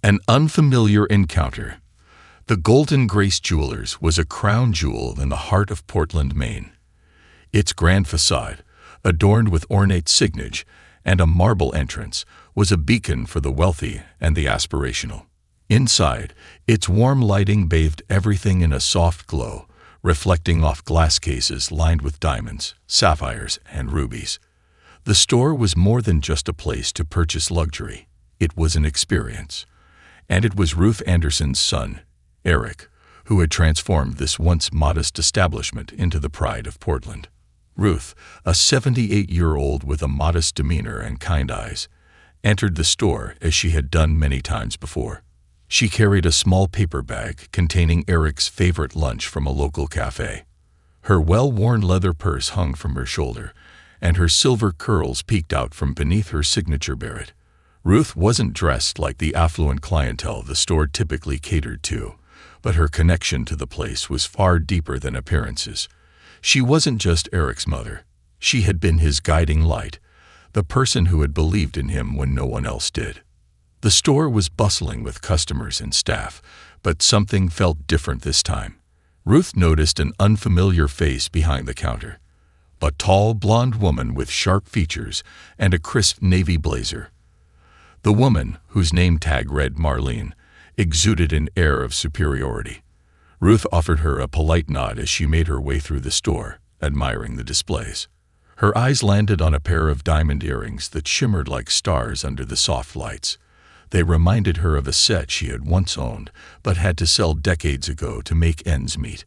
An unfamiliar encounter. The Golden Grace Jewelers was a crown jewel in the heart of Portland, Maine. Its grand facade, adorned with ornate signage and a marble entrance, was a beacon for the wealthy and the aspirational. Inside, its warm lighting bathed everything in a soft glow, reflecting off glass cases lined with diamonds, sapphires, and rubies. The store was more than just a place to purchase luxury. It was an experience. And it was Ruth Anderson's son, Eric, who had transformed this once modest establishment into the pride of Portland. Ruth, a 78-year-old with a modest demeanor and kind eyes, entered the store as she had done many times before. She carried a small paper bag containing Eric's favorite lunch from a local cafe. Her well-worn leather purse hung from her shoulder, and her silver curls peeked out from beneath her signature beret. Ruth wasn't dressed like the affluent clientele the store typically catered to, but her connection to the place was far deeper than appearances. She wasn't just Eric's mother. She had been his guiding light, the person who had believed in him when no one else did. The store was bustling with customers and staff, but something felt different this time. Ruth noticed an unfamiliar face behind the counter. A tall, blonde woman with sharp features and a crisp navy blazer. The woman, whose name tag read Marlene, exuded an air of superiority. Ruth offered her a polite nod as she made her way through the store, admiring the displays. Her eyes landed on a pair of diamond earrings that shimmered like stars under the soft lights. They reminded her of a set she had once owned, but had to sell decades ago to make ends meet.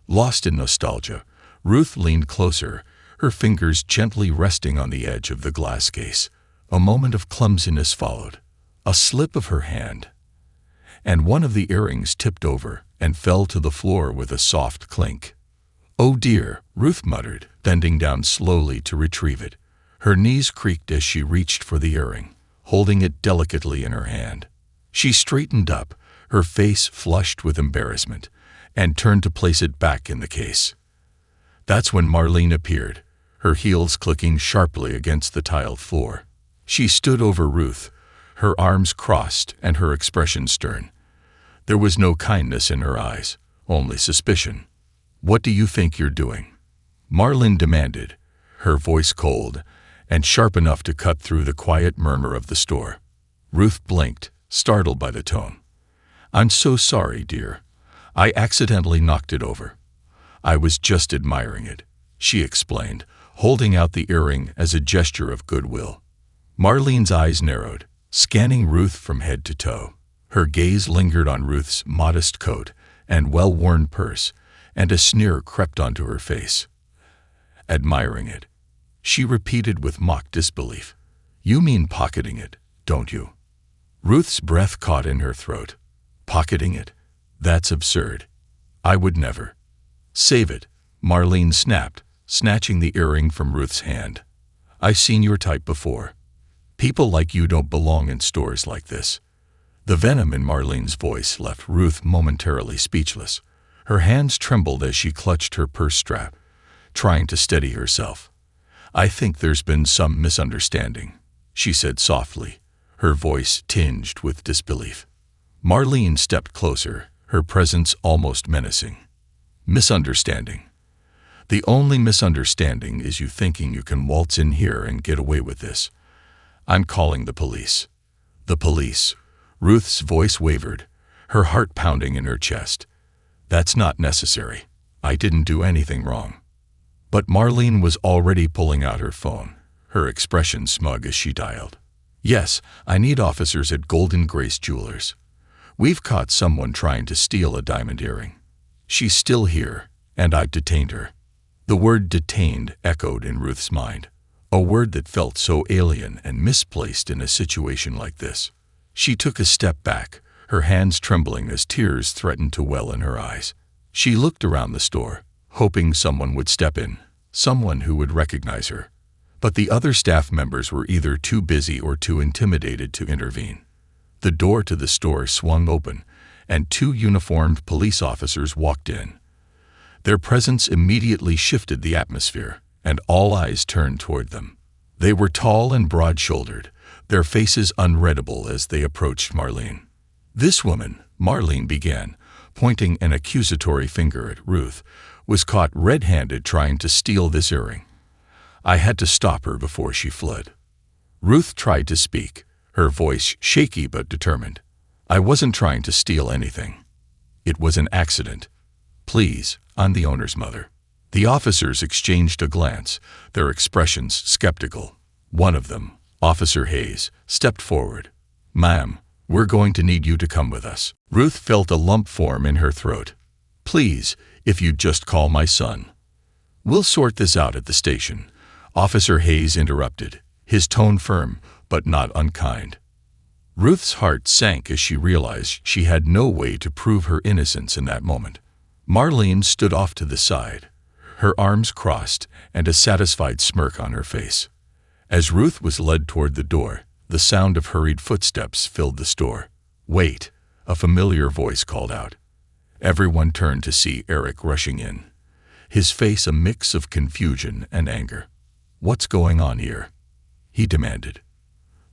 Lost in nostalgia, Ruth leaned closer, her fingers gently resting on the edge of the glass case. A moment of clumsiness followed, a slip of her hand, and one of the earrings tipped over and fell to the floor with a soft clink. "Oh dear," Ruth muttered, bending down slowly to retrieve it. Her knees creaked as she reached for the earring, holding it delicately in her hand. She straightened up, her face flushed with embarrassment, and turned to place it back in the case. That's when Marlene appeared, her heels clicking sharply against the tiled floor. She stood over Ruth, her arms crossed and her expression stern. There was no kindness in her eyes, only suspicion. "What do you think you're doing?" Marlene demanded, her voice cold and sharp enough to cut through the quiet murmur of the store. Ruth blinked, startled by the tone. "I'm so sorry, dear. I accidentally knocked it over. I was just admiring it," she explained, holding out the earring as a gesture of goodwill. Marlene's eyes narrowed, scanning Ruth from head to toe. Her gaze lingered on Ruth's modest coat and well-worn purse, and a sneer crept onto her face. "Admiring it," she repeated with mock disbelief. "You mean pocketing it, don't you?" Ruth's breath caught in her throat. "Pocketing it? That's absurd. I would never." "Save it," Marlene snapped, snatching the earring from Ruth's hand. "I've seen your type before. People like you don't belong in stores like this." The venom in Marlene's voice left Ruth momentarily speechless. Her hands trembled as she clutched her purse strap, trying to steady herself. "I think there's been some misunderstanding," she said softly, her voice tinged with disbelief. Marlene stepped closer, her presence almost menacing. "Misunderstanding? The only misunderstanding is you thinking you can waltz in here and get away with this. I'm calling the police." "The police?" Ruth's voice wavered, her heart pounding in her chest. "That's not necessary. I didn't do anything wrong." But Marlene was already pulling out her phone, her expression smug as she dialed. "Yes, I need officers at Golden Grace Jewelers. We've caught someone trying to steal a diamond earring. She's still here, and I've detained her." The word detained echoed in Ruth's mind, a word that felt so alien and misplaced in a situation like this. She took a step back, her hands trembling as tears threatened to well in her eyes. She looked around the store, hoping someone would step in, someone who would recognize her. But the other staff members were either too busy or too intimidated to intervene. The door to the store swung open, and two uniformed police officers walked in. Their presence immediately shifted the atmosphere, and all eyes turned toward them. They were tall and broad-shouldered, their faces unreadable as they approached Marlene. This woman, Marlene began, pointing an accusatory finger at Ruth, was caught red-handed trying to steal this earring. I had to stop her before she fled. Ruth tried to speak, her voice shaky but determined. I wasn't trying to steal anything. It was an accident. Please, I'm the owner's mother. The officers exchanged a glance, their expressions skeptical. One of them, Officer Hayes, stepped forward. Ma'am, we're going to need you to come with us. Ruth felt a lump form in her throat. Please, if you'd just call my son. We'll sort this out at the station. Officer Hayes interrupted, his tone firm, but not unkind. Ruth's heart sank as she realized she had no way to prove her innocence in that moment. Marlene stood off to the side, her arms crossed and a satisfied smirk on her face. As Ruth was led toward the door, the sound of hurried footsteps filled the store. Wait, a familiar voice called out. Everyone turned to see Eric rushing in, his face a mix of confusion and anger. What's going on here? He demanded.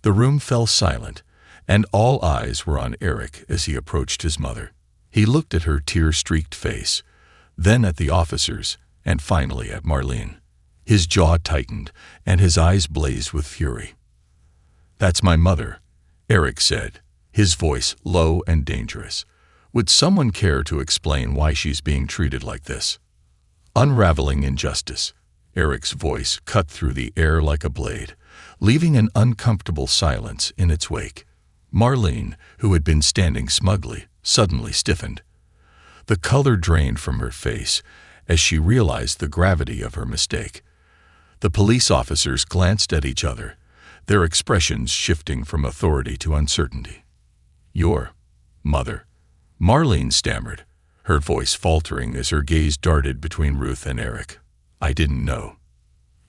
The room fell silent, and all eyes were on Eric as he approached his mother. He looked at her tear-streaked face, then at the officers, and finally at Marlene. His jaw tightened, and his eyes blazed with fury. That's my mother, Eric said, his voice low and dangerous. Would someone care to explain why she's being treated like this? Unraveling injustice, Eric's voice cut through the air like a blade, leaving an uncomfortable silence in its wake. Marlene, who had been standing smugly, suddenly stiffened. The color drained from her face as she realized the gravity of her mistake. The police officers glanced at each other, their expressions shifting from authority to uncertainty. Your mother, Marlene stammered, her voice faltering as her gaze darted between Ruth and Eric. I didn't know.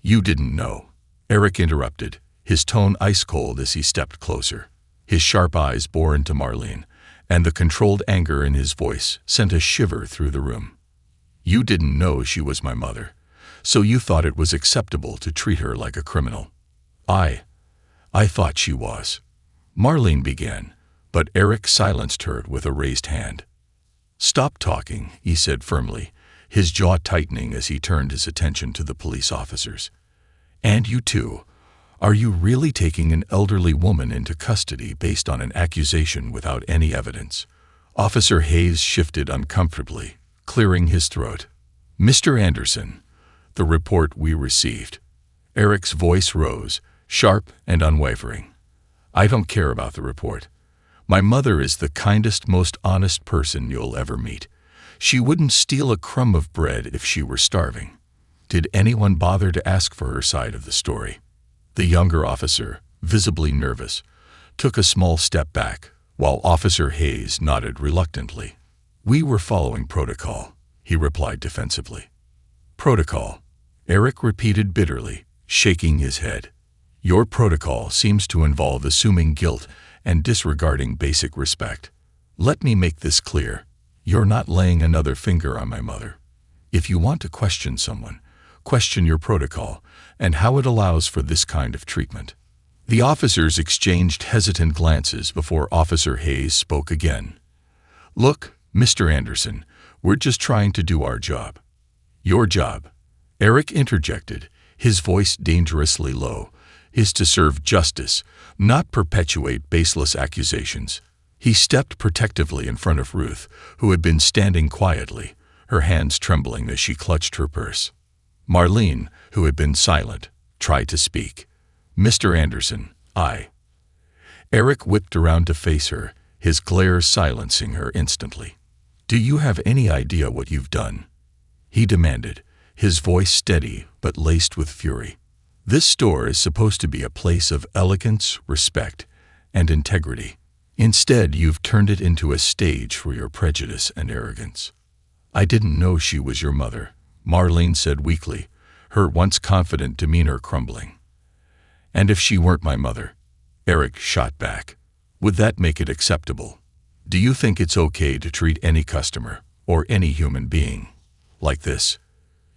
You didn't know, Eric interrupted, his tone ice-cold as he stepped closer. His sharp eyes bore into Marlene, and the controlled anger in his voice sent a shiver through the room. You didn't know she was my mother, so you thought it was acceptable to treat her like a criminal. I thought she was. Marlene began, but Eric silenced her with a raised hand. Stop talking, he said firmly, his jaw tightening as he turned his attention to the police officers. And you too. Are you really taking an elderly woman into custody based on an accusation without any evidence? Officer Hayes shifted uncomfortably, clearing his throat. Mr. Anderson, the report we received. Eric's voice rose, sharp and unwavering. I don't care about the report. My mother is the kindest, most honest person you'll ever meet. She wouldn't steal a crumb of bread if she were starving. Did anyone bother to ask for her side of the story? The younger officer, visibly nervous, took a small step back, while Officer Hayes nodded reluctantly. We were following protocol, he replied defensively. Protocol, Eric repeated bitterly, shaking his head. Your protocol seems to involve assuming guilt and disregarding basic respect. Let me make this clear. You're not laying another finger on my mother. If you want to question someone, question your protocol and how it allows for this kind of treatment. The officers exchanged hesitant glances before Officer Hayes spoke again. Look, Mr. Anderson, we're just trying to do our job. Your job, Eric interjected, his voice dangerously low, is to serve justice, not perpetuate baseless accusations. He stepped protectively in front of Ruth, who had been standing quietly, her hands trembling as she clutched her purse. Marlene, who had been silent, tried to speak. Mr. Anderson, Eric whipped around to face her, his glare silencing her instantly. Do you have any idea what you've done? He demanded, his voice steady but laced with fury. This store is supposed to be a place of elegance, respect, and integrity. Instead, you've turned it into a stage for your prejudice and arrogance. I didn't know she was your mother, Marlene said weakly, her once confident demeanor crumbling. And if she weren't my mother, Eric shot back, would that make it acceptable? Do you think it's okay to treat any customer, or any human being, like this?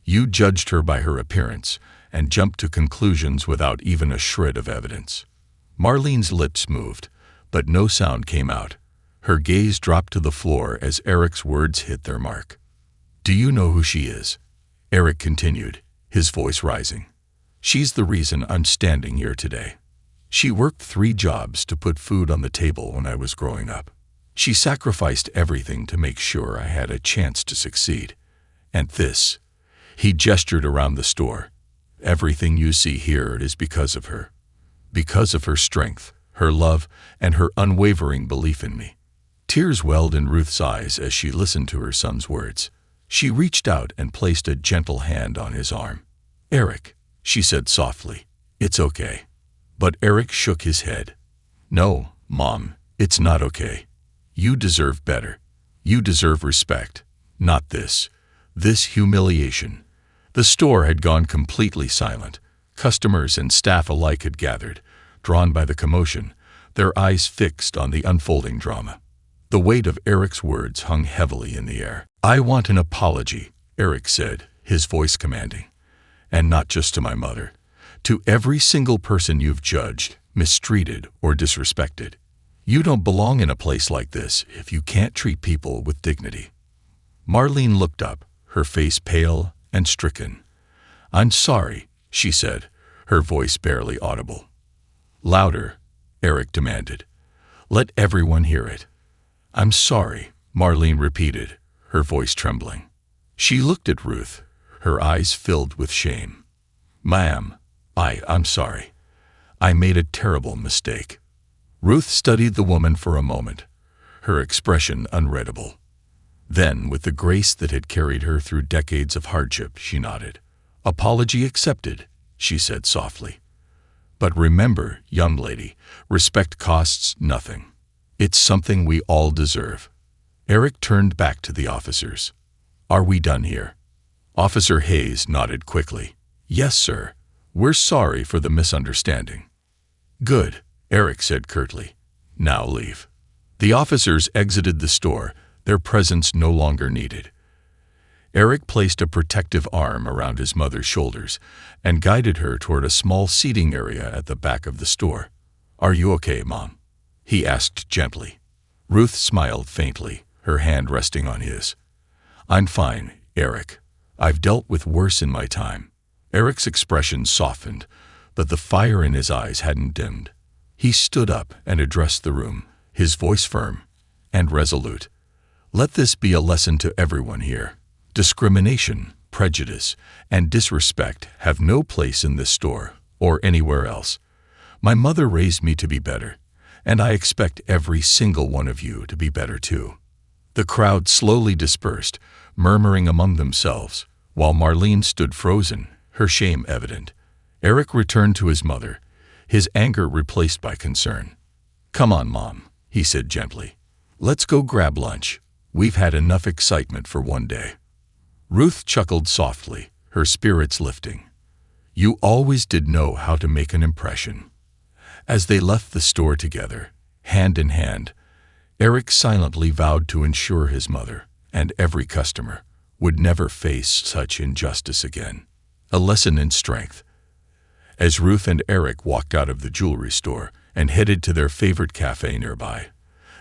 You judged her by her appearance, and jumped to conclusions without even a shred of evidence. Marlene's lips moved, but no sound came out. Her gaze dropped to the floor as Eric's words hit their mark. "Do you know who she is?" Eric continued, his voice rising. "She's the reason I'm standing here today. She worked 3 jobs to put food on the table when I was growing up. She sacrificed everything to make sure I had a chance to succeed. And this," he gestured around the store, "everything you see here is because of her. Because of her strength, her love, and her unwavering belief in me." Tears welled in Ruth's eyes as she listened to her son's words. She reached out and placed a gentle hand on his arm. "Eric," she said softly, "it's okay." But Eric shook his head. "No, Mom, it's not okay. You deserve better. You deserve respect, not this humiliation." The store had gone completely silent. Customers and staff alike had gathered, drawn by the commotion, their eyes fixed on the unfolding drama. The weight of Eric's words hung heavily in the air. "I want an apology," Eric said, his voice commanding. "And not just to my mother. To every single person you've judged, mistreated, or disrespected. You don't belong in a place like this if you can't treat people with dignity." Marlene looked up, her face pale and stricken. "I'm sorry," she said, her voice barely audible. "Louder," Eric demanded. "Let everyone hear it." "I'm sorry," Marlene repeated, her voice trembling. She looked at Ruth, her eyes filled with shame. "Ma'am, I'm sorry. I made a terrible mistake." Ruth studied the woman for a moment, her expression unreadable. Then, with the grace that had carried her through decades of hardship, she nodded. "Apology accepted," she said softly. "But remember, young lady, respect costs nothing. It's something we all deserve." Eric turned back to the officers. "Are we done here?" Officer Hayes nodded quickly. "Yes, sir. We're sorry for the misunderstanding." "Good," Eric said curtly. "Now leave." The officers exited the store, their presence no longer needed. Eric placed a protective arm around his mother's shoulders and guided her toward a small seating area at the back of the store. "Are you okay, Mom?" he asked gently. Ruth smiled faintly, her hand resting on his. "I'm fine, Eric. I've dealt with worse in my time." Eric's expression softened, but the fire in his eyes hadn't dimmed. He stood up and addressed the room, his voice firm and resolute. "Let this be a lesson to everyone here. Discrimination, prejudice, and disrespect have no place in this store or anywhere else. My mother raised me to be better, and I expect every single one of you to be better too." The crowd slowly dispersed, murmuring among themselves, while Marlene stood frozen, her shame evident. Eric returned to his mother, his anger replaced by concern. "Come on, Mom," he said gently. "Let's go grab lunch. We've had enough excitement for one day." Ruth chuckled softly, her spirits lifting. "You always did know how to make an impression." As they left the store together, hand in hand, Eric silently vowed to ensure his mother, and every customer, would never face such injustice again. A lesson in strength. As Ruth and Eric walked out of the jewelry store and headed to their favorite cafe nearby,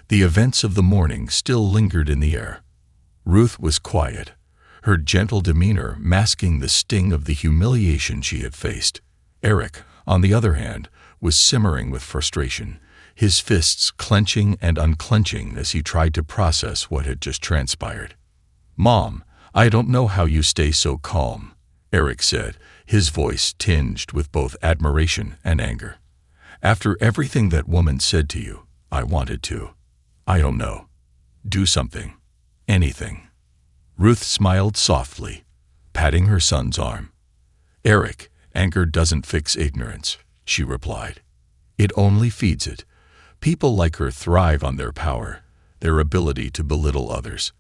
the events of the morning still lingered in the air. Ruth was quiet, her gentle demeanor masking the sting of the humiliation she had faced. Eric, on the other hand, was simmering with frustration, his fists clenching and unclenching as he tried to process what had just transpired. "Mom, I don't know how you stay so calm," Eric said, his voice tinged with both admiration and anger. "After everything that woman said to you, I wanted to. I don't know. Do something. Anything." Ruth smiled softly, patting her son's arm. "Eric, anger doesn't fix ignorance," she replied. "It only feeds it. People like her thrive on their power, their ability to belittle others.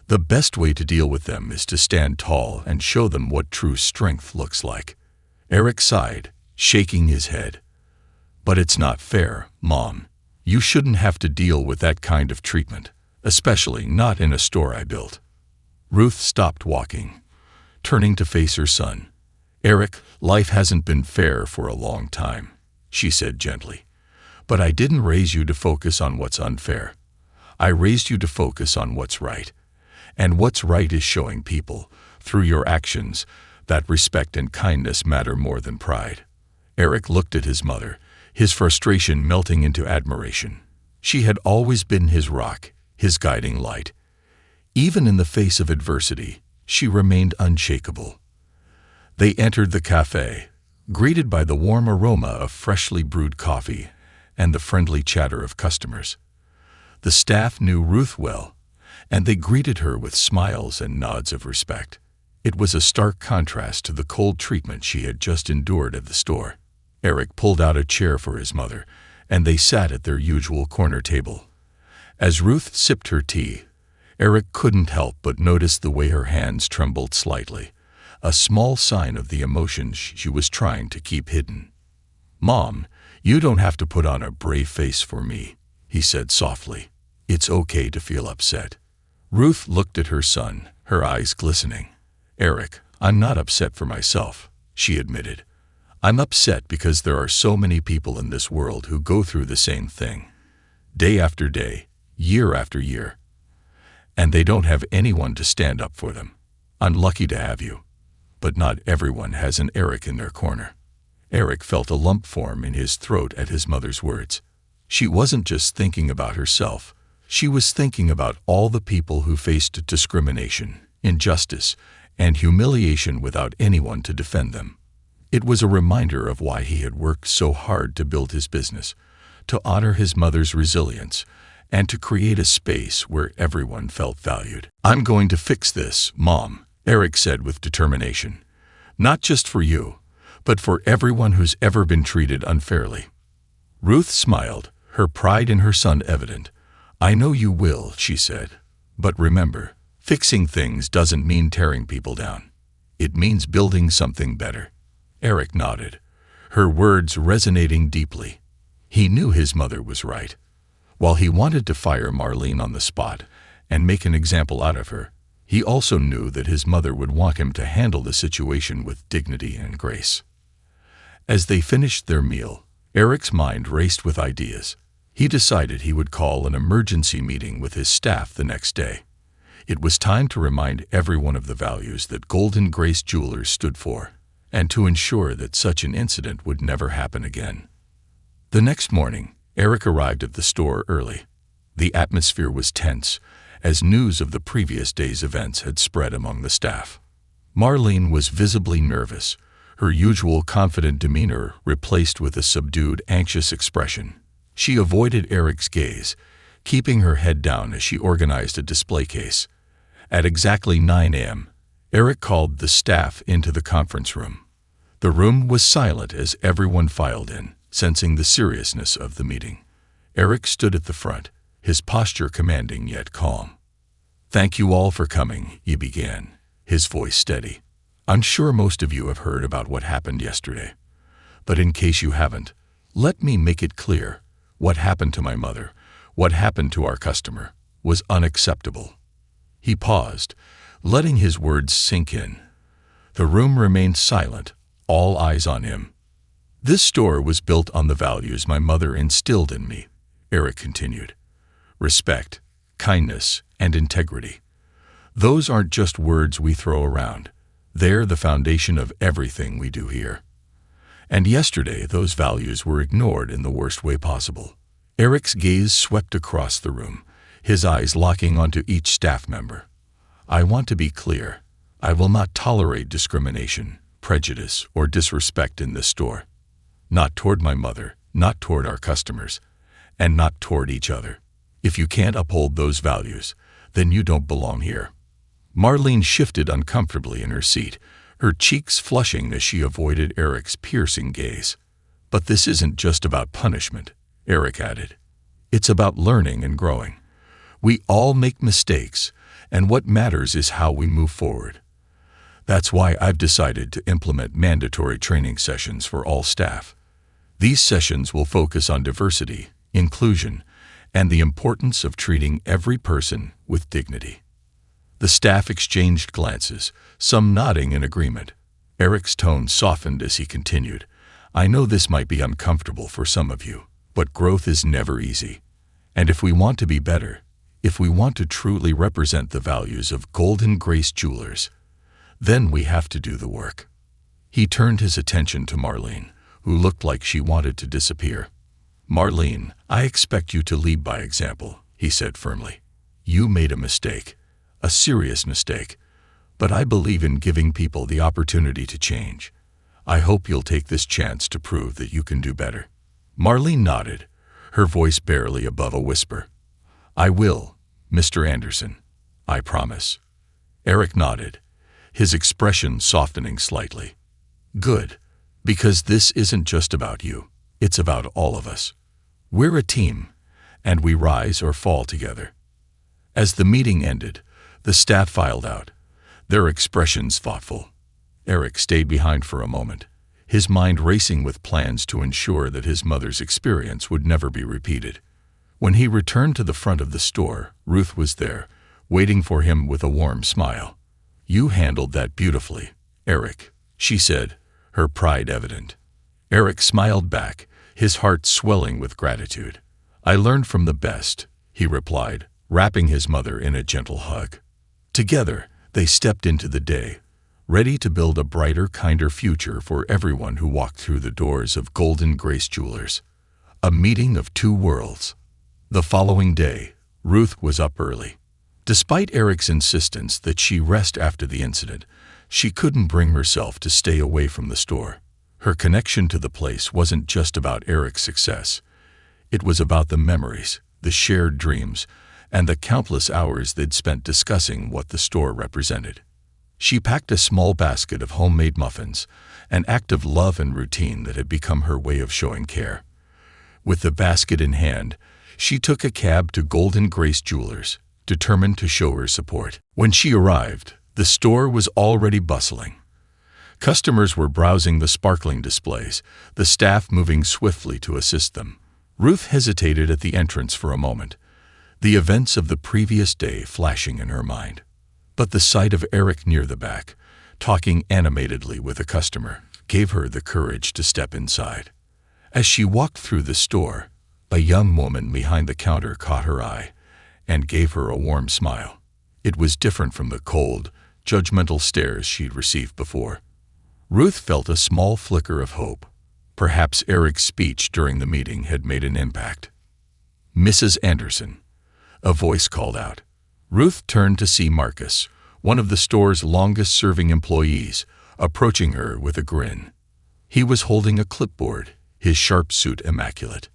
The best way to deal with them is to stand tall and show them what true strength looks like." Eric sighed, shaking his head. "But it's not fair, Mom. You shouldn't have to deal with that kind of treatment, especially not in a store I built." Ruth stopped walking, turning to face her son. "Eric, life hasn't been fair for a long time," she said gently. "But I didn't raise you to focus on what's unfair. I raised you to focus on what's right. And what's right is showing people, through your actions, that respect and kindness matter more than pride. Eric looked at his mother, his frustration melting into admiration. She had always been his rock, his guiding light. Even in the face of adversity, she remained unshakable. They entered the cafe, greeted by the warm aroma of freshly brewed coffee and the friendly chatter of customers. The staff knew Ruth well, and they greeted her with smiles and nods of respect. It was a stark contrast to the cold treatment she had just endured at the store. Eric pulled out a chair for his mother, and they sat at their usual corner table. As Ruth sipped her tea, Eric couldn't help but notice the way her hands trembled slightly, a small sign of the emotions she was trying to keep hidden. "Mom, you don't have to put on a brave face for me," he said softly. "It's okay to feel upset." Ruth looked at her son, her eyes glistening. "Eric, I'm not upset for myself," she admitted. "I'm upset because there are so many people in this world who go through the same thing, day after day, year after year, and they don't have anyone to stand up for them. I'm lucky to have you, but not everyone has an Eric in their corner." Eric felt a lump form in his throat at his mother's words. She wasn't just thinking about herself. She was thinking about all the people who faced discrimination, injustice, and humiliation without anyone to defend them. It was a reminder of why he had worked so hard to build his business, to honor his mother's resilience, and to create a space where everyone felt valued. "I'm going to fix this, Mom," Eric said with determination. "Not just for you, but for everyone who's ever been treated unfairly." Ruth smiled, her pride in her son evident. "I know you will," she said. "But remember, fixing things doesn't mean tearing people down. It means building something better." Eric nodded, her words resonating deeply. He knew his mother was right. While he wanted to fire Marlene on the spot and make an example out of her, he also knew that his mother would want him to handle the situation with dignity and grace. As they finished their meal, Eric's mind raced with ideas. He decided he would call an emergency meeting with his staff the next day. It was time to remind everyone of the values that Golden Grace Jewelers stood for, and to ensure that such an incident would never happen again. The next morning, Eric arrived at the store early. The atmosphere was tense, as news of the previous day's events had spread among the staff. Marlene was visibly nervous, her usual confident demeanor replaced with a subdued, anxious expression. She avoided Eric's gaze, keeping her head down as she organized a display case. At exactly 9 a.m., Eric called the staff into the conference room. The room was silent as everyone filed in, sensing the seriousness of the meeting. Eric stood at the front, his posture commanding yet calm. "Thank you all for coming," he began, his voice steady. "I'm sure most of you have heard about what happened yesterday. But in case you haven't, let me make it clear. What happened to my mother, what happened to our customer, was unacceptable." He paused, letting his words sink in. The room remained silent, all eyes on him. "This store was built on the values my mother instilled in me," Eric continued. "Respect, kindness, and integrity. Those aren't just words we throw around. They're the foundation of everything we do here. And yesterday, those values were ignored in the worst way possible." Eric's gaze swept across the room, his eyes locking onto each staff member. "I want to be clear. I will not tolerate discrimination, prejudice, or disrespect in this store. Not toward my mother, not toward our customers, and not toward each other. If you can't uphold those values, then you don't belong here." Marlene shifted uncomfortably in her seat, her cheeks flushing as she avoided Eric's piercing gaze. "But this isn't just about punishment," Eric added. "It's about learning and growing. We all make mistakes, and what matters is how we move forward. That's why I've decided to implement mandatory training sessions for all staff. These sessions will focus on diversity, inclusion, and the importance of treating every person with dignity." The staff exchanged glances, some nodding in agreement. Eric's tone softened as he continued. "I know this might be uncomfortable for some of you, but growth is never easy. And if we want to be better, If we want to truly represent the values of Golden Grace Jewelers, then we have to do the work. He turned his attention to Marlene, who looked like she wanted to disappear. "Marlene, I expect you to lead by example," he said firmly. "You made a mistake, a serious mistake, but I believe in giving people the opportunity to change. I hope you'll take this chance to prove that you can do better." Marlene nodded, her voice barely above a whisper. "I will, Mr. Anderson. I promise." Eric nodded, his expression softening slightly. "Good, because this isn't just about you. It's about all of us. We're a team, and we rise or fall together." As the meeting ended, the staff filed out, their expressions thoughtful. Eric stayed behind for a moment, his mind racing with plans to ensure that his mother's experience would never be repeated. When he returned to the front of the store, Ruth was there, waiting for him with a warm smile. "You handled that beautifully, Eric," she said, her pride evident. Eric smiled back, his heart swelling with gratitude. "I learned from the best," he replied, wrapping his mother in a gentle hug. Together, they stepped into the day, ready to build a brighter, kinder future for everyone who walked through the doors of Golden Grace Jewelers. A meeting of two worlds. The following day, Ruth was up early. Despite Eric's insistence that she rest after the incident, she couldn't bring herself to stay away from the store. Her connection to the place wasn't just about Eric's success. It was about the memories, the shared dreams, and the countless hours they'd spent discussing what the store represented. She packed a small basket of homemade muffins, an act of love and routine that had become her way of showing care. With the basket in hand, she took a cab to Golden Grace Jewelers, determined to show her support. When she arrived, the store was already bustling. Customers were browsing the sparkling displays, the staff moving swiftly to assist them. Ruth hesitated at the entrance for a moment, the events of the previous day flashing in her mind. But the sight of Eric near the back, talking animatedly with a customer, gave her the courage to step inside. As she walked through the store, a young woman behind the counter caught her eye and gave her a warm smile. It was different from the cold, judgmental stares she'd received before. Ruth felt a small flicker of hope. Perhaps Eric's speech during the meeting had made an impact. "Mrs. Anderson," a voice called out. Ruth turned to see Marcus, one of the store's longest-serving employees, approaching her with a grin. He was holding a clipboard, his sharp suit immaculate.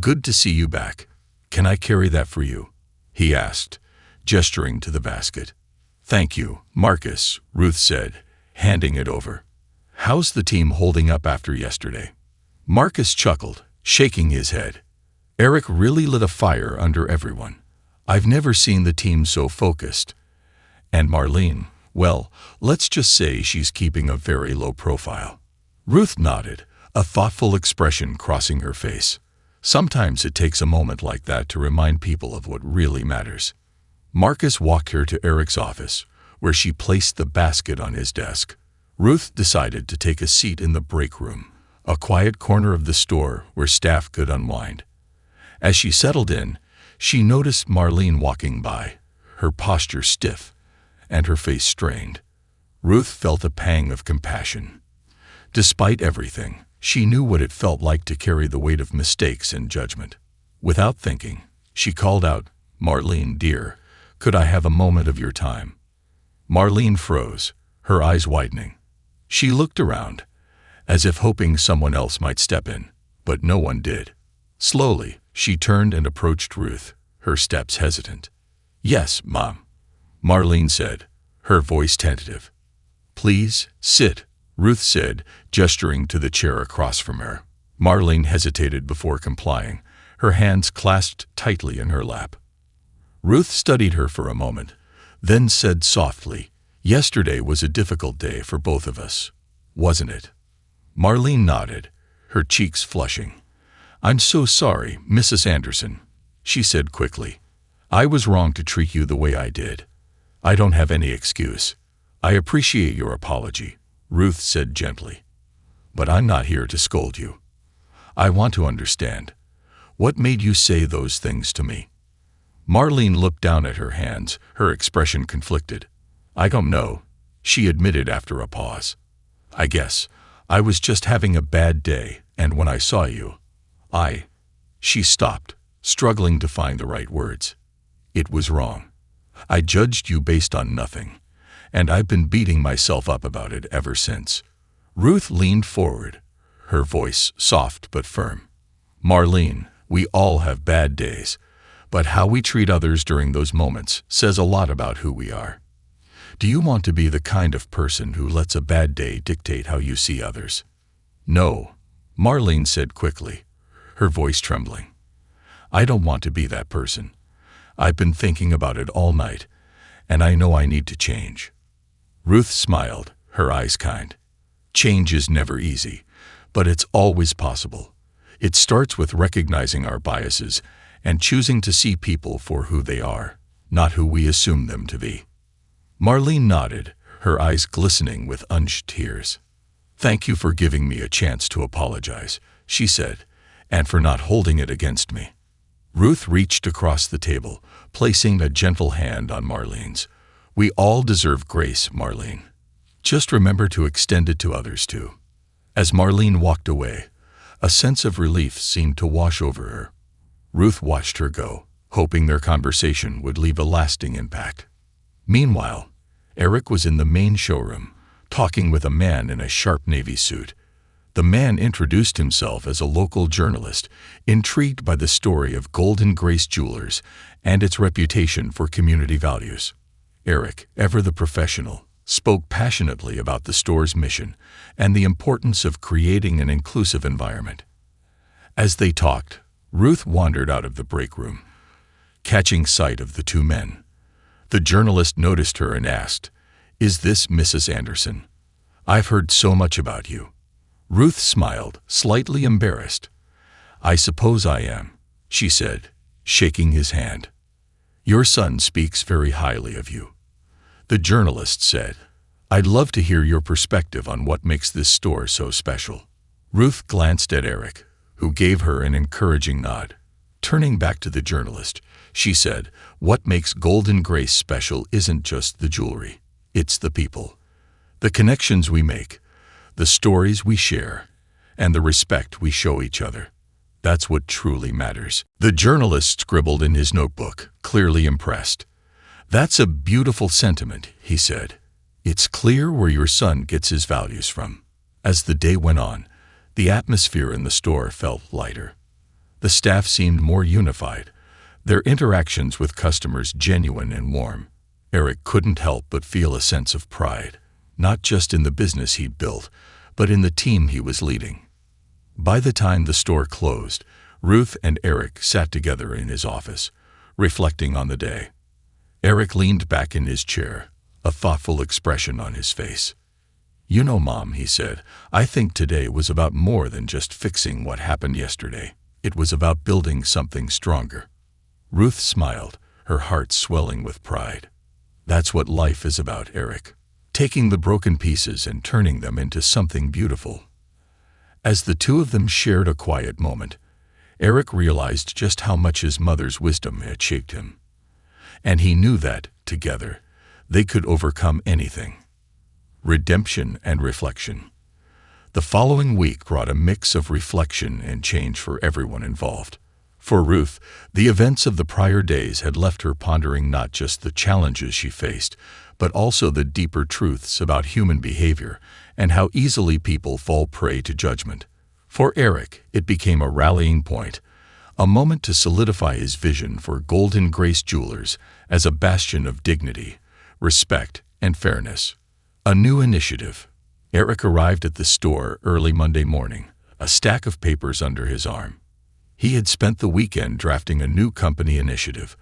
"Good to see you back. Can I carry that for you?" he asked, gesturing to the basket. "Thank you, Marcus," Ruth said, handing it over. "How's the team holding up after yesterday?" Marcus chuckled, shaking his head. Eric really lit a fire under everyone. "I've never seen the team so focused. And Marlene, well, let's just say she's keeping a very low profile." Ruth nodded, a thoughtful expression crossing her face. Sometimes it takes a moment like that to remind people of what really matters. Marcus walked her to Eric's office, where she placed the basket on his desk. Ruth decided to take a seat in the break room, a quiet corner of the store where staff could unwind. As she settled in, she noticed Marlene walking by, her posture stiff and her face strained. Ruth felt a pang of compassion. Despite everything, she knew what it felt like to carry the weight of mistakes and judgment. Without thinking, she called out, "Marlene, dear, could I have a moment of your time?" Marlene froze, her eyes widening. She looked around, as if hoping someone else might step in, but no one did. Slowly, she turned and approached Ruth, her steps hesitant. "Yes, Mom," Marlene said, her voice tentative. "Please, sit," Ruth said, gesturing to the chair across from her. Marlene hesitated before complying, her hands clasped tightly in her lap. Ruth studied her for a moment, then said softly, "Yesterday was a difficult day for both of us, wasn't it?" Marlene nodded, her cheeks flushing. "I'm so sorry, Mrs. Anderson," she said quickly. "I was wrong to treat you the way I did. I don't have any excuse. I appreciate your apology," Ruth said gently. "But I'm not here to scold you. I want to understand. What made you say those things to me?" Marlene looked down at her hands, her expression conflicted. I don't know, she admitted after a pause. I guess I was just having a bad day, and when I saw you, She stopped, struggling to find the right words. It was wrong. I judged you based on nothing, and I've been beating myself up about it ever since. Ruth leaned forward, her voice soft but firm. Marlene, we all have bad days, but how we treat others during those moments says a lot about who we are. Do you want to be the kind of person who lets a bad day dictate how you see others? No, Marlene said quickly, her voice trembling. I don't want to be that person. I've been thinking about it all night, and I know I need to change. Ruth smiled, her eyes kind. Change is never easy, but it's always possible. It starts with recognizing our biases and choosing to see people for who they are, not who we assume them to be. Marlene nodded, her eyes glistening with unshed tears. Thank you for giving me a chance to apologize, she said, and for not holding it against me. Ruth reached across the table, placing a gentle hand on Marlene's. We all deserve grace, Marlene. Just remember to extend it to others too. As Marlene walked away, a sense of relief seemed to wash over her. Ruth watched her go, hoping their conversation would leave a lasting impact. Meanwhile, Eric was in the main showroom, talking with a man in a sharp navy suit. The man introduced himself as a local journalist, intrigued by the story of Golden Grace Jewelers and its reputation for community values. Eric, ever the professional, spoke passionately about the store's mission and the importance of creating an inclusive environment. As they talked, Ruth wandered out of the break room, catching sight of the two men. The journalist noticed her and asked, "Is this Mrs. Anderson? I've heard so much about you." Ruth smiled, slightly embarrassed. "I suppose I am," she said, shaking his hand. "Your son speaks very highly of you." The journalist said, "I'd love to hear your perspective on what makes this store so special." Ruth glanced at Eric, who gave her an encouraging nod. Turning back to the journalist, she said, "What makes Golden Grace special isn't just the jewelry. It's the people. The connections we make, the stories we share, and the respect we show each other. That's what truly matters." The journalist scribbled in his notebook, clearly impressed. "That's a beautiful sentiment," he said. "It's clear where your son gets his values from." As the day went on, the atmosphere in the store felt lighter. The staff seemed more unified, their interactions with customers genuine and warm. Eric couldn't help but feel a sense of pride, not just in the business he'd built, but in the team he was leading. By the time the store closed, Ruth and Eric sat together in his office, reflecting on the day. Eric leaned back in his chair, a thoughtful expression on his face. "You know, Mom," he said, "I think today was about more than just fixing what happened yesterday. It was about building something stronger." Ruth smiled, her heart swelling with pride. "That's what life is about, Eric. Taking the broken pieces and turning them into something beautiful." As the two of them shared a quiet moment, Eric realized just how much his mother's wisdom had shaped him. And he knew that, together, they could overcome anything. Redemption and reflection. The following week brought a mix of reflection and change for everyone involved. For Ruth, the events of the prior days had left her pondering not just the challenges she faced, but also the deeper truths about human behavior and how easily people fall prey to judgment. For Eric, it became a rallying point, a moment to solidify his vision for Golden Grace Jewelers as a bastion of dignity, respect, and fairness. A new initiative. Eric arrived at the store early Monday morning, a stack of papers under his arm. He had spent the weekend drafting a new company initiative,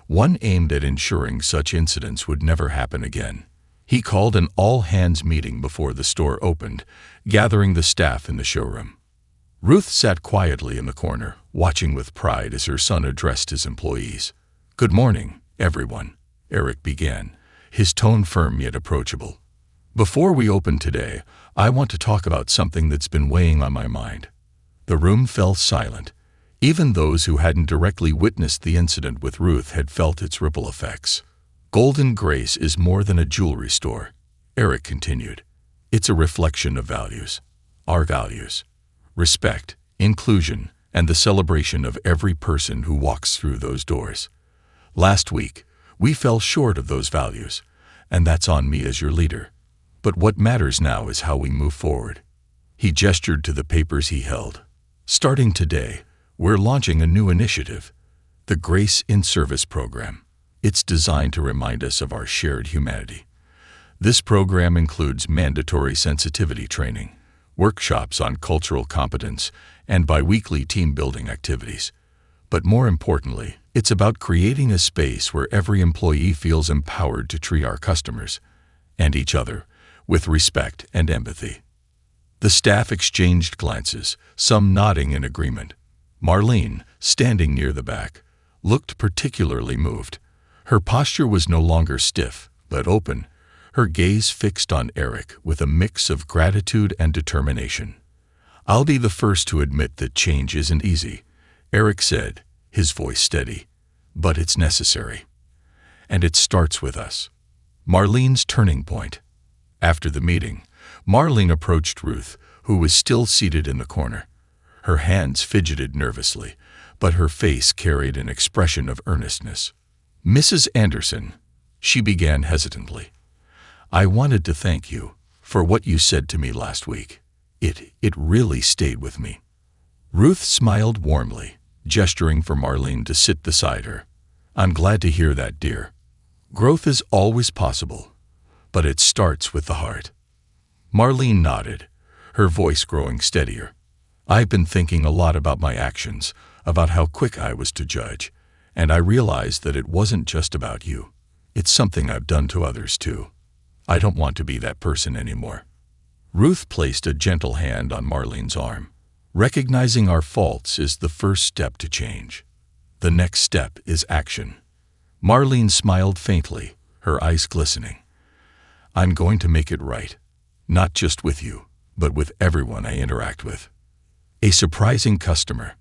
one aimed at ensuring such incidents would never happen again. He called an all-hands meeting before the store opened, gathering the staff in the showroom. Ruth sat quietly in the corner, watching with pride as her son addressed his employees. "Good morning, everyone," Eric began, his tone firm yet approachable. "Before we open today, I want to talk about something that's been weighing on my mind." The room fell silent, Even those who hadn't directly witnessed the incident with Ruth had felt its ripple effects. Golden Grace is more than a jewelry store, Eric continued. It's a reflection of values. Our values. Respect, inclusion, and the celebration of every person who walks through those doors. Last week, we fell short of those values, and that's on me as your leader. But what matters now is how we move forward. He gestured to the papers he held. Starting today, we're launching a new initiative, the Grace in Service program. It's designed to remind us of our shared humanity. This program includes mandatory sensitivity training, workshops on cultural competence, and bi-weekly team-building activities. But more importantly, it's about creating a space where every employee feels empowered to treat our customers and each other with respect and empathy. The staff exchanged glances, some nodding in agreement. Marlene, standing near the back, looked particularly moved. Her posture was no longer stiff, but open, her gaze fixed on Eric with a mix of gratitude and determination. "I'll be the first to admit that change isn't easy," Eric said, his voice steady. "But it's necessary. And it starts with us." Marlene's turning point. After the meeting, Marlene approached Ruth, who was still seated in the corner. Her hands fidgeted nervously, but her face carried an expression of earnestness. "Mrs. Anderson," she began hesitantly, "I wanted to thank you for what you said to me last week. It really stayed with me." Ruth smiled warmly, gesturing for Marlene to sit beside her. "I'm glad to hear that, dear. Growth is always possible, but it starts with the heart." Marlene nodded, her voice growing steadier. "I've been thinking a lot about my actions, about how quick I was to judge, and I realized that it wasn't just about you. It's something I've done to others too. I don't want to be that person anymore." Ruth placed a gentle hand on Marlene's arm. "Recognizing our faults is the first step to change. The next step is action." Marlene smiled faintly, her eyes glistening. "I'm going to make it right, not just with you, but with everyone I interact with." A surprising customer.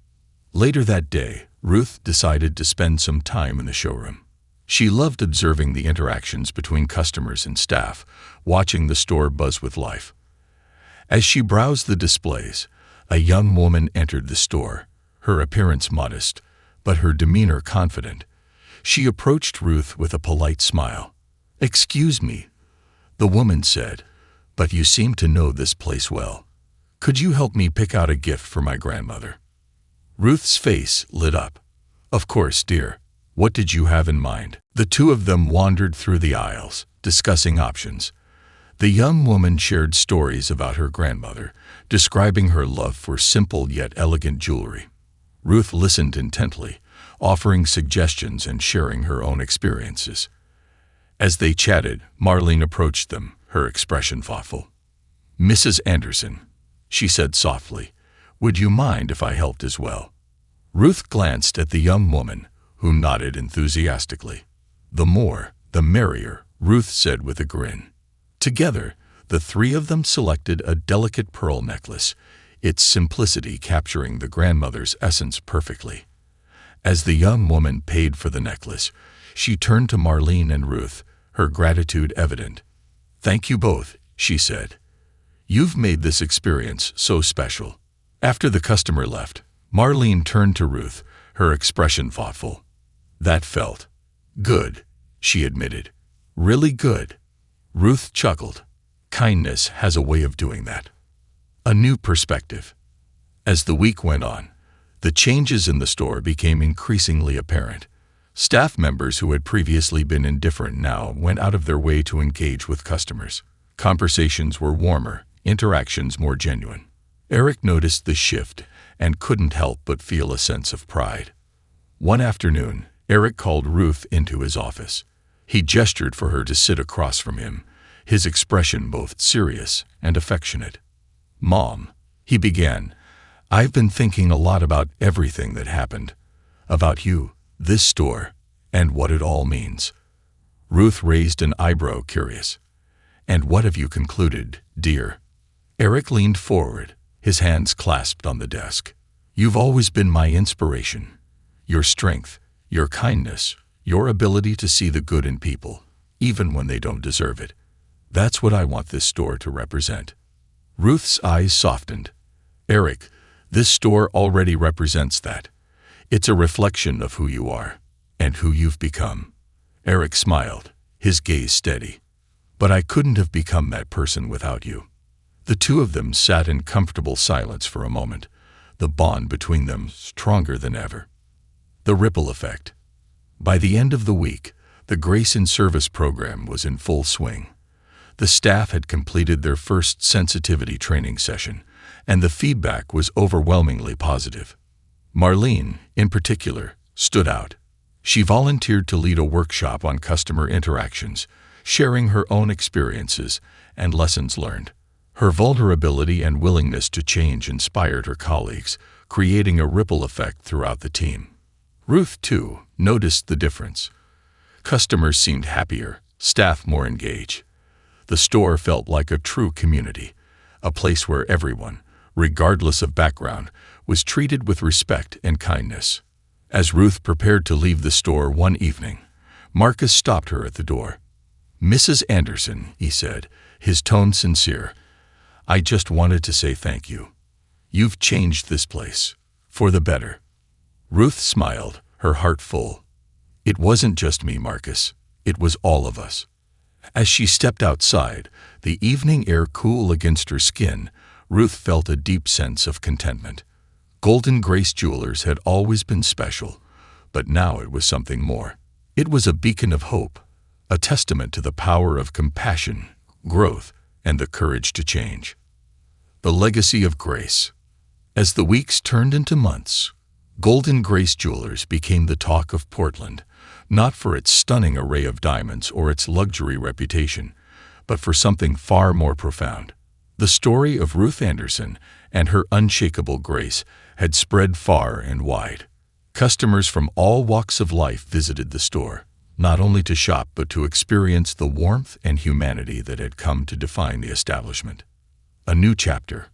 Later that day, Ruth decided to spend some time in the showroom. She loved observing the interactions between customers and staff, watching the store buzz with life. As she browsed the displays, a young woman entered the store, her appearance modest, but her demeanor confident. She approached Ruth with a polite smile. "Excuse me," the woman said, "but you seem to know this place well. Could you help me pick out a gift for my grandmother?" Ruth's face lit up. "Of course, dear. What did you have in mind?" The two of them wandered through the aisles, discussing options. The young woman shared stories about her grandmother, describing her love for simple yet elegant jewelry. Ruth listened intently, offering suggestions and sharing her own experiences. As they chatted, Marlene approached them, her expression thoughtful. "Mrs. Anderson," she said softly, "would you mind if I helped as well?" Ruth glanced at the young woman, who nodded enthusiastically. "The more, the merrier," Ruth said with a grin. Together, the three of them selected a delicate pearl necklace, its simplicity capturing the grandmother's essence perfectly. As the young woman paid for the necklace, she turned to Marlene and Ruth, her gratitude evident. "Thank you both," she said. "You've made this experience so special." After the customer left, Marlene turned to Ruth, her expression thoughtful. "That felt good," she admitted. "Really good." Ruth chuckled. "Kindness has a way of doing that." A new perspective. As the week went on, the changes in the store became increasingly apparent. Staff members who had previously been indifferent now went out of their way to engage with customers. Conversations were warmer, interactions more genuine. Eric noticed the shift and couldn't help but feel a sense of pride. One afternoon, Eric called Ruth into his office. He gestured for her to sit across from him, his expression both serious and affectionate. "Mom," he began, "I've been thinking a lot about everything that happened. About you, this store, and what it all means." Ruth raised an eyebrow, curious. "And what have you concluded, dear?" Eric leaned forward, his hands clasped on the desk. You've always been my inspiration. Your strength, your kindness, your ability to see the good in people, even when they don't deserve it. That's what I want this store to represent." Ruth's eyes softened. "Eric, this store already represents that. It's a reflection of who you are and who you've become." Eric smiled, his gaze steady. "But I couldn't have become that person without you." The two of them sat in comfortable silence for a moment, the bond between them stronger than ever. The ripple effect. By the end of the week, the Grace in Service program was in full swing. The staff had completed their first sensitivity training session, and the feedback was overwhelmingly positive. Marlene, in particular, stood out. She volunteered to lead a workshop on customer interactions, sharing her own experiences and lessons learned. Her vulnerability and willingness to change inspired her colleagues, creating a ripple effect throughout the team. Ruth, too, noticed the difference. Customers seemed happier, staff more engaged. The store felt like a true community, a place where everyone, regardless of background, was treated with respect and kindness. As Ruth prepared to leave the store one evening, Marcus stopped her at the door. "Mrs. Anderson," he said, his tone sincere, "I just wanted to say thank you. You've changed this place, for the better." Ruth smiled, her heart full. "It wasn't just me, Marcus. It was all of us." As she stepped outside, the evening air cool against her skin, Ruth felt a deep sense of contentment. Golden Grace Jewelers had always been special, but now it was something more. It was a beacon of hope, a testament to the power of compassion, growth, and the courage to change. The legacy of grace. As the weeks turned into months, Golden Grace Jewelers became the talk of Portland, not for its stunning array of diamonds or its luxury reputation, but for something far more profound. The story of Ruth Anderson and her unshakable grace had spread far and wide. Customers from all walks of life visited the store, not only to shop but to experience the warmth and humanity that had come to define the establishment. A new chapter.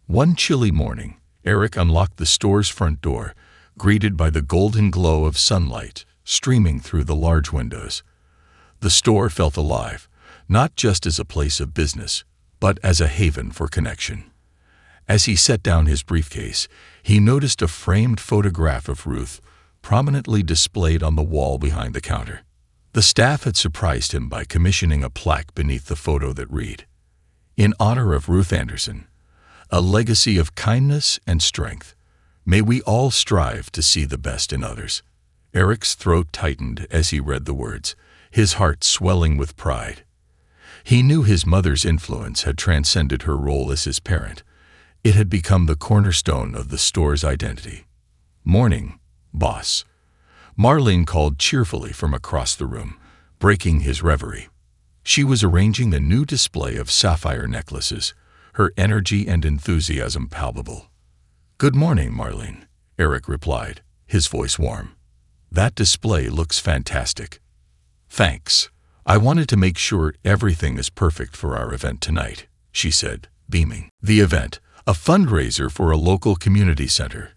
One chilly morning, Eric unlocked the store's front door, greeted by the golden glow of sunlight streaming through the large windows. The store felt alive, not just as a place of business, but as a haven for connection. As he set down his briefcase, he noticed a framed photograph of Ruth prominently displayed on the wall behind the counter. The staff had surprised him by commissioning a plaque beneath the photo that read, "In honor of Ruth Anderson, a legacy of kindness and strength. May we all strive to see the best in others." Eric's throat tightened as he read the words, his heart swelling with pride. He knew his mother's influence had transcended her role as his parent. It had become the cornerstone of the store's identity. "Morning, boss." Marlene called cheerfully from across the room, breaking his reverie. She was arranging the new display of sapphire necklaces, her energy and enthusiasm palpable. "Good morning, Marlene," Eric replied, his voice warm. "That display looks fantastic." "Thanks. I wanted to make sure everything is perfect for our event tonight," she said, beaming. The event, a fundraiser for a local community center,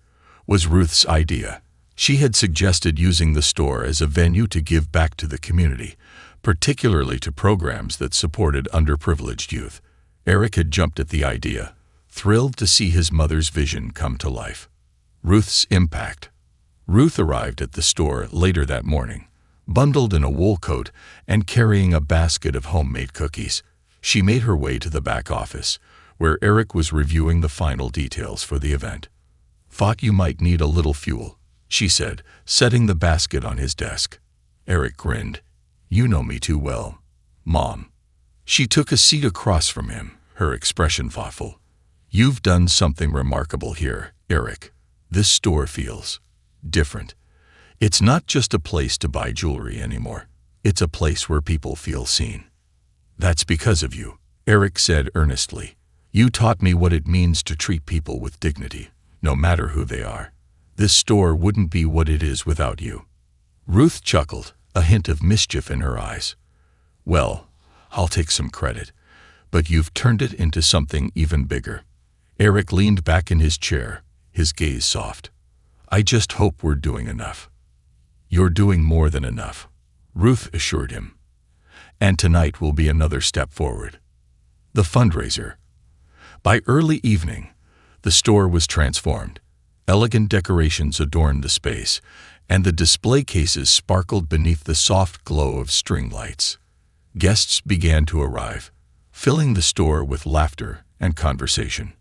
was Ruth's idea. She had suggested using the store as a venue to give back to the community, particularly to programs that supported underprivileged youth. Eric had jumped at the idea, thrilled to see his mother's vision come to life. Ruth's impact. Ruth arrived at the store later that morning, bundled in a wool coat and carrying a basket of homemade cookies. She made her way to the back office, where Eric was reviewing the final details for the event. "Thought you might need a little fuel," she said, setting the basket on his desk. Eric grinned. "You know me too well, Mom." She took a seat across from him, her expression thoughtful. "You've done something remarkable here, Eric. This store feels different. It's not just a place to buy jewelry anymore. It's a place where people feel seen." "That's because of you," Eric said earnestly. "You taught me what it means to treat people with dignity, no matter who they are. This store wouldn't be what it is without you." Ruth chuckled, a hint of mischief in her eyes. "Well, I'll take some credit, but you've turned it into something even bigger." Eric leaned back in his chair, his gaze soft. "I just hope we're doing enough." "You're doing more than enough," Ruth assured him. "And tonight will be another step forward." The fundraiser. By early evening, the store was transformed. Elegant decorations adorned the space, and the display cases sparkled beneath the soft glow of string lights. Guests began to arrive, filling the store with laughter and conversation.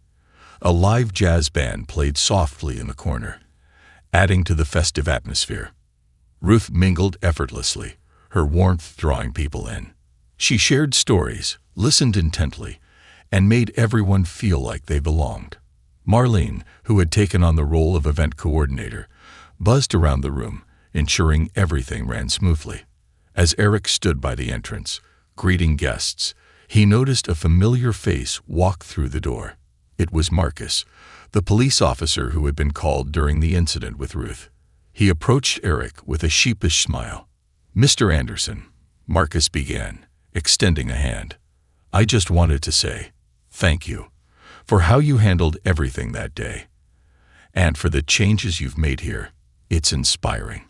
A live jazz band played softly in the corner, adding to the festive atmosphere. Ruth mingled effortlessly, her warmth drawing people in. She shared stories, listened intently, and made everyone feel like they belonged. Marlene, who had taken on the role of event coordinator, buzzed around the room, ensuring everything ran smoothly. As Eric stood by the entrance, greeting guests, he noticed a familiar face walk through the door. It was Marcus, the police officer who had been called during the incident with Ruth. He approached Eric with a sheepish smile. "Mr. Anderson," Marcus began, extending a hand, "I just wanted to say thank you for how you handled everything that day, and for the changes you've made here. It's inspiring."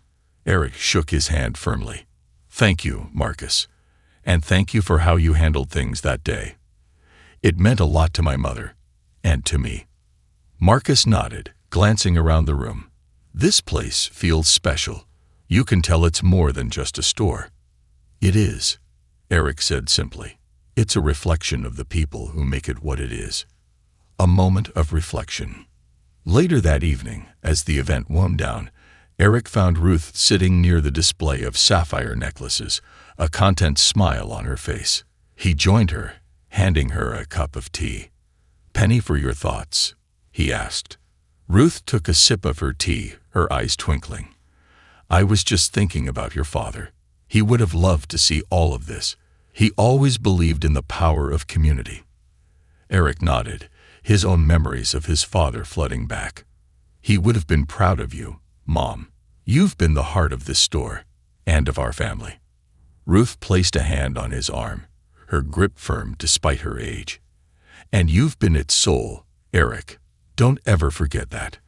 Eric shook his hand firmly. "Thank you, Marcus, and thank you for how you handled things that day. It meant a lot to my mother, and to me." Marcus nodded, glancing around the room. "This place feels special. You can tell it's more than just a store." "It is," Eric said simply. "It's a reflection of the people who make it what it is." A moment of reflection. Later that evening, as the event wound down, Eric found Ruth sitting near the display of sapphire necklaces, a content smile on her face. He joined her, handing her a cup of tea. "Penny for your thoughts?" he asked. Ruth took a sip of her tea, her eyes twinkling. "I was just thinking about your father. He would have loved to see all of this. He always believed in the power of community." Eric nodded, his own memories of his father flooding back. "He would have been proud of you, Mom. You've been the heart of this store, and of our family." Ruth placed a hand on his arm, her grip firm despite her age. "And you've been its soul, Eric. Don't ever forget that."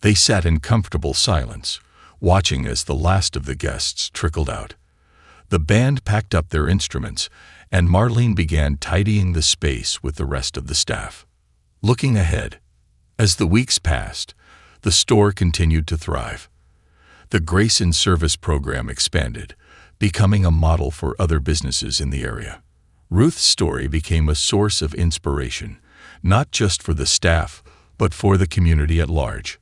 They sat in comfortable silence, watching as the last of the guests trickled out. The band packed up their instruments, and Marlene began tidying the space with the rest of the staff. Looking ahead, as the weeks passed, the store continued to thrive. The Grace in Service program expanded, becoming a model for other businesses in the area. Ruth's story became a source of inspiration, not just for the staff, but for the community at large.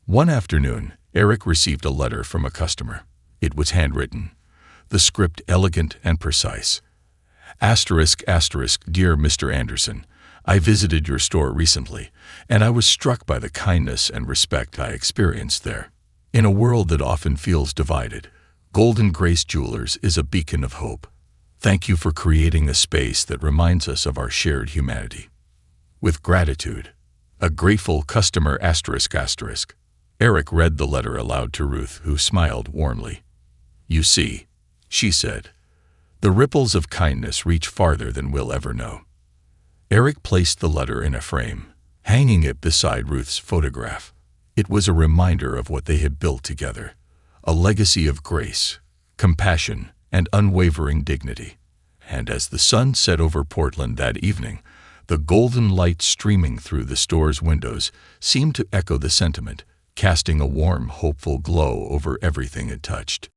One afternoon, Eric received a letter from a customer. It was handwritten, the script elegant and precise. "Asterisk, asterisk, dear Mr. Anderson, I visited your store recently, and I was struck by the kindness and respect I experienced there. In a world that often feels divided, Golden Grace Jewelers is a beacon of hope. Thank you for creating a space that reminds us of our shared humanity. With gratitude, a grateful customer asterisk asterisk." Eric read the letter aloud to Ruth, who smiled warmly. "You see," she said, "the ripples of kindness reach farther than we'll ever know." Eric placed the letter in a frame, hanging it beside Ruth's photograph. It was a reminder of what they had built together, a legacy of grace, compassion, and unwavering dignity. And as the sun set over Portland that evening, the golden light streaming through the store's windows seemed to echo the sentiment, casting a warm, hopeful glow over everything it touched.